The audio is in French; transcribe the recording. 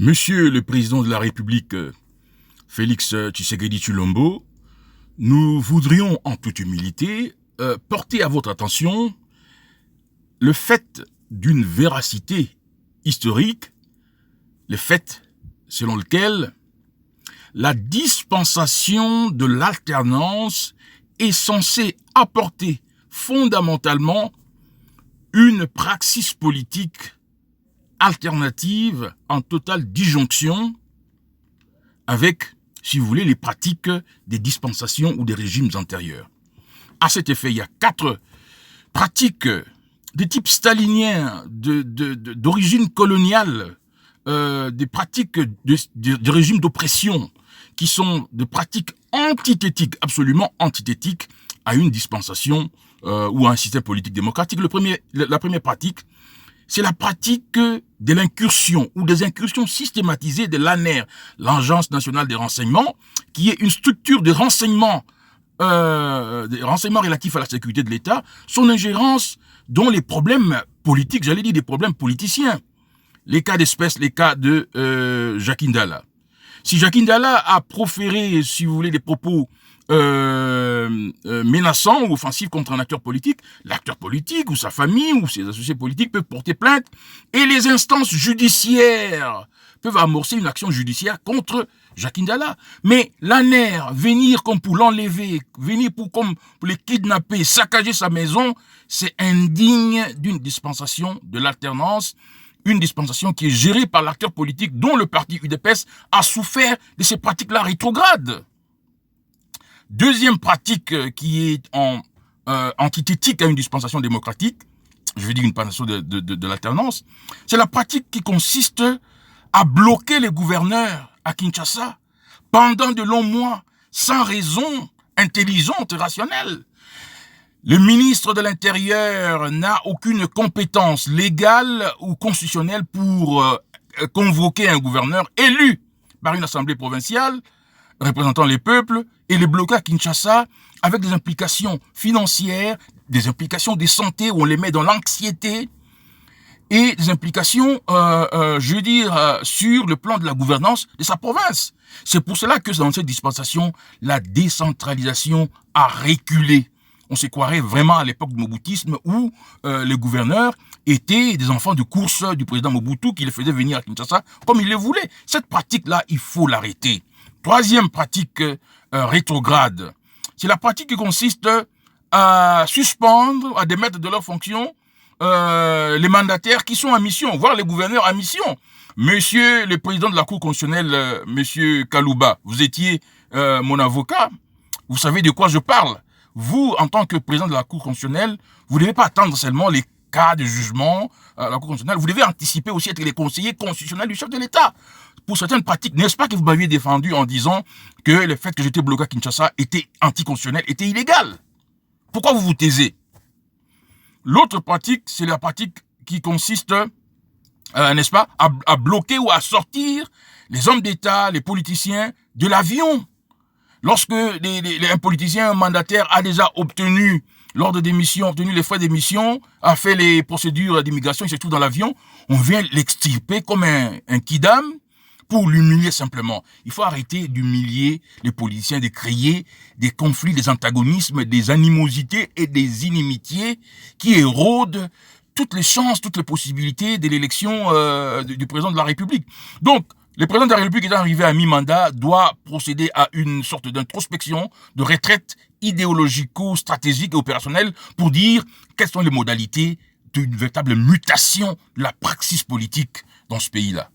Monsieur le Président de la République, Félix Tshisekedi Tshilombo, nous voudrions en toute humilité porter à votre attention le fait d'une véracité historique, le fait selon lequel la dispensation de l'alternance est censée apporter fondamentalement une praxis politique alternative en totale disjonction avec, si vous voulez, les pratiques des dispensations ou des régimes antérieurs. À cet effet, il y a 4 pratiques de type stalinien, d'origine coloniale, des pratiques de régime d'oppression, qui sont des pratiques antithétiques, absolument antithétiques à une dispensation ou à un système politique démocratique. La première pratique, c'est la pratique de l'incursion ou des incursions systématisées de l'ANR, l'Agence nationale des renseignements, qui est une structure de renseignement, relatifs à la sécurité de l'État, son ingérence dans les problèmes politiques, j'allais dire des problèmes politiciens. Les cas d'espèce, les cas de Jacques Ndala. Si Jacques Ndala a proféré, si vous voulez, des propos menaçants ou offensifs contre un acteur politique, l'acteur politique ou sa famille ou ses associés politiques peuvent porter plainte et les instances judiciaires peuvent amorcer une action judiciaire contre Jacques Ndala. Mais l'ANR, venir comme pour l'enlever, venir comme pour les kidnapper, saccager sa maison, c'est indigne d'une dispensation de l'alternance, une dispensation qui est gérée par l'acteur politique dont le parti UDPS a souffert de ces pratiques-là rétrogrades. Deuxième pratique qui est antithétique à une dispensation démocratique, je veux dire une dispensation de l'alternance, c'est la pratique qui consiste à bloquer les gouverneurs à Kinshasa pendant de longs mois, sans raison intelligente et rationnelle. Le ministre de l'Intérieur n'a aucune compétence légale ou constitutionnelle pour convoquer un gouverneur élu par une assemblée provinciale représentant les peuples et les bloquer à Kinshasa avec des implications financières, des implications de santé où on les met dans l'anxiété et des implications, sur le plan de la gouvernance de sa province. C'est pour cela que dans cette dispensation, la décentralisation a reculé. On se croirait vraiment à l'époque du Mobutisme où les gouverneurs étaient des enfants de course du président Mobutu qui les faisait venir à Kinshasa comme il le voulait. Cette pratique-là, il faut l'arrêter. Troisième pratique rétrograde, c'est la pratique qui consiste à suspendre, à démettre de leurs fonctions les mandataires qui sont en mission, voire les gouverneurs en mission. Monsieur le président de la Cour constitutionnelle, monsieur Kalouba, vous étiez mon avocat, vous savez de quoi je parle. Vous, en tant que président de la Cour constitutionnelle, vous ne devez pas attendre seulement les cas de jugement à la Cour constitutionnelle, vous devez anticiper aussi être les conseillers constitutionnels du chef de l'État. Pour certaines pratiques, n'est-ce pas que vous m'aviez défendu en disant que le fait que j'étais bloqué à Kinshasa était anticonstitutionnel, était illégal? Pourquoi vous vous taisez? L'autre pratique, c'est la pratique qui consiste, n'est-ce pas, à bloquer ou à sortir les hommes d'État, les politiciens de l'avion. Lorsque un politicien, un mandataire a déjà obtenu l'ordre d'émission, obtenu les frais d'émission, a fait les procédures d'immigration, il se trouve dans l'avion, on vient l'extirper comme un kidam pour l'humilier simplement. Il faut arrêter d'humilier les politiciens, de créer des conflits, des antagonismes, des animosités et des inimitiés qui érodent toutes les chances, toutes les possibilités de l'élection du président de la République. Donc, le président de la République étant arrivé à mi-mandat doit procéder à une sorte d'introspection, de retraite idéologico-stratégique et opérationnelle pour dire quelles sont les modalités d'une véritable mutation de la praxis politique dans ce pays-là.